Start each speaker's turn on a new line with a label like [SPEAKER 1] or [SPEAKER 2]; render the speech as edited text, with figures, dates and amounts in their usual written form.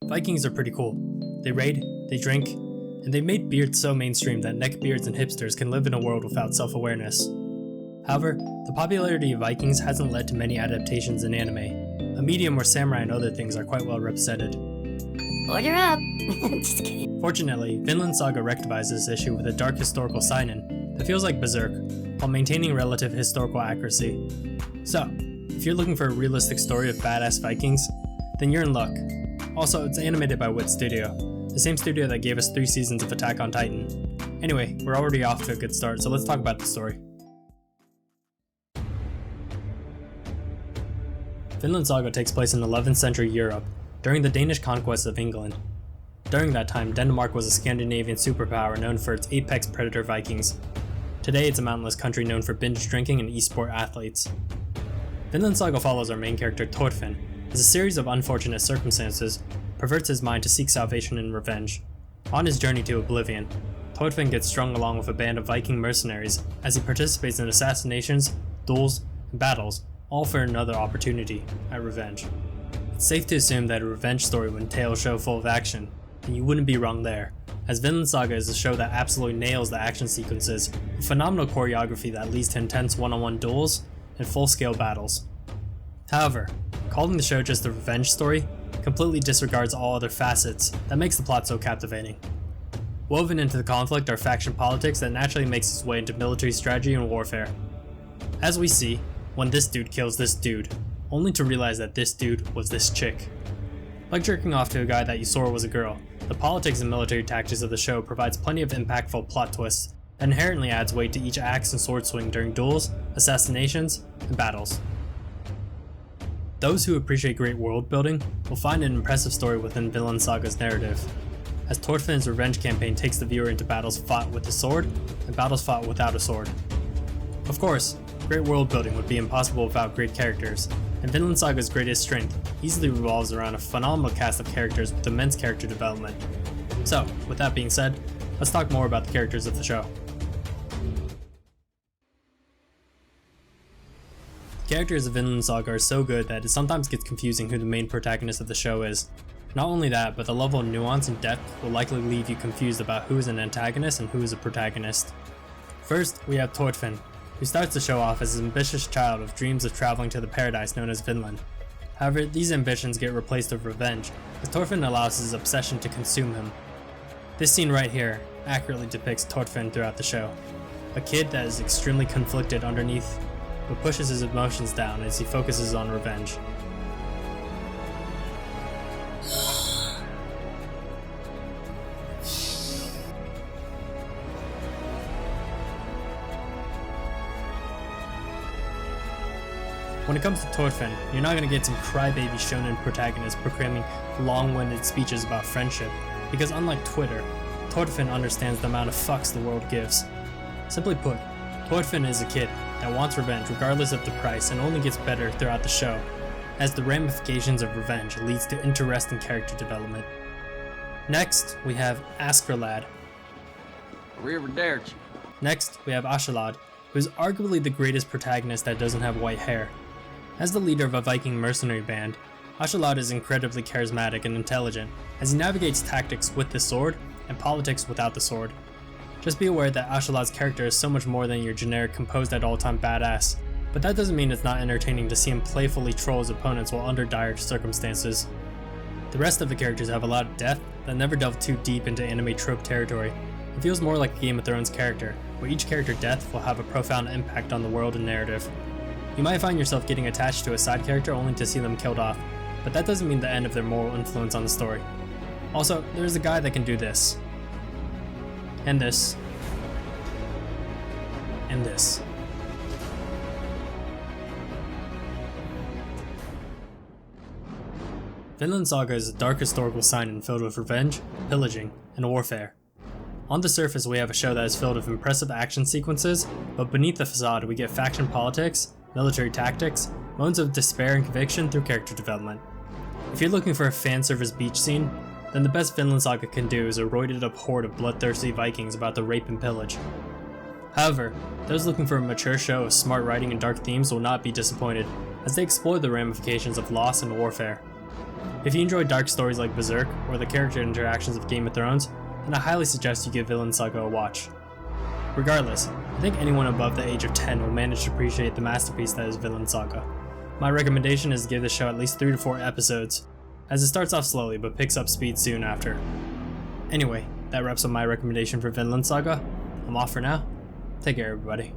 [SPEAKER 1] Vikings are pretty cool. They raid, they drink, and they made beards so mainstream that neckbeards and hipsters can live in a world without self-awareness. However, the popularity of Vikings hasn't led to many adaptations in anime, a medium where samurai and other things are quite well represented.
[SPEAKER 2] Order up! Just kidding.
[SPEAKER 1] Fortunately, Vinland Saga rectifies this issue with a dark historical seinen that feels like Berserk, while maintaining relative historical accuracy. So, if you're looking for a realistic story of badass Vikings, then you're in luck. Also, it's animated by Wit Studio, the same studio that gave us 3 seasons of Attack on Titan. Anyway, we're already off to a good start, so let's talk about the story. Vinland Saga takes place in 11th century Europe, during the Danish conquest of England. During that time, Denmark was a Scandinavian superpower known for its apex predator Vikings. Today it's a mountainous country known for binge drinking and esport athletes. Vinland Saga follows our main character Thorfinn, as a series of unfortunate circumstances perverts his mind to seek salvation and revenge. On his journey to oblivion, Thorfinn gets strung along with a band of Viking mercenaries as he participates in assassinations, duels, and battles, all for another opportunity at revenge. It's safe to assume that a revenge story would entail a show full of action, and you wouldn't be wrong there, as Vinland Saga is a show that absolutely nails the action sequences, with phenomenal choreography that leads to intense one-on-one duels and full-scale battles. However, calling the show just a revenge story completely disregards all other facets that makes the plot so captivating. Woven into the conflict are faction politics that naturally makes its way into military strategy and warfare. As we see, when this dude kills this dude, only to realize that this dude was this chick. Like jerking off to a guy that you swore was a girl, the politics and military tactics of the show provides plenty of impactful plot twists that inherently adds weight to each axe and sword swing during duels, assassinations, and battles. Those who appreciate great world building will find an impressive story within Vinland Saga's narrative, as Thorfinn's revenge campaign takes the viewer into battles fought with the sword and battles fought without a sword. Of course, great world building would be impossible without great characters, and Vinland Saga's greatest strength easily revolves around a phenomenal cast of characters with immense character development. So, with that being said, let's talk more about the characters of the show. The characters of Vinland Saga are so good that it sometimes gets confusing who the main protagonist of the show is. Not only that, but the level of nuance and depth will likely leave you confused about who is an antagonist and who is a protagonist. First, we have Thorfinn, who starts the show off as an ambitious child with dreams of traveling to the paradise known as Vinland. However, these ambitions get replaced with revenge, as Thorfinn allows his obsession to consume him. This scene right here accurately depicts Thorfinn throughout the show. A kid that is extremely conflicted underneath, but pushes his emotions down as he focuses on revenge. When it comes to Thorfinn, you're not going to get some crybaby shonen protagonist proclaiming long-winded speeches about friendship, because unlike Twitter, Thorfinn understands the amount of fucks the world gives. Simply put, Thorfinn is a kid that wants revenge regardless of the price and only gets better throughout the show, as the ramifications of revenge leads to interesting character development. Next, we have Askerlad. Next, we have Ashalad, who is arguably the greatest protagonist that doesn't have white hair. As the leader of a Viking mercenary band, Ashalad is incredibly charismatic and intelligent, as he navigates tactics with the sword and politics without the sword. Just be aware that Ashalad's character is so much more than your generic composed at all time badass, but that doesn't mean it's not entertaining to see him playfully troll his opponents while under dire circumstances. The rest of the characters have a lot of depth that never delve too deep into anime trope territory. It feels more like a Game of Thrones character, where each character death will have a profound impact on the world and narrative. You might find yourself getting attached to a side character only to see them killed off, but that doesn't mean the end of their moral influence on the story. Also, there's a guy that can do this. And this. And this. Vinland Saga is a dark historical seinen filled with revenge, pillaging, and warfare. On the surface, we have a show that is filled with impressive action sequences, but beneath the facade we get faction politics, military tactics, moments of despair and conviction through character development. If you're looking for a fan service beach scene, then the best Vinland Saga can do is a roided up horde of bloodthirsty Vikings about to rape and pillage. However, those looking for a mature show of smart writing and dark themes will not be disappointed, as they explore the ramifications of loss and warfare. If you enjoy dark stories like Berserk or the character interactions of Game of Thrones, then I highly suggest you give Vinland Saga a watch. Regardless, I think anyone above the age of 10 will manage to appreciate the masterpiece that is Vinland Saga. My recommendation is to give the show at least 3 to 4 episodes, as it starts off slowly but picks up speed soon after. Anyway, that wraps up my recommendation for Vinland Saga. I'm off for now. Take care everybody.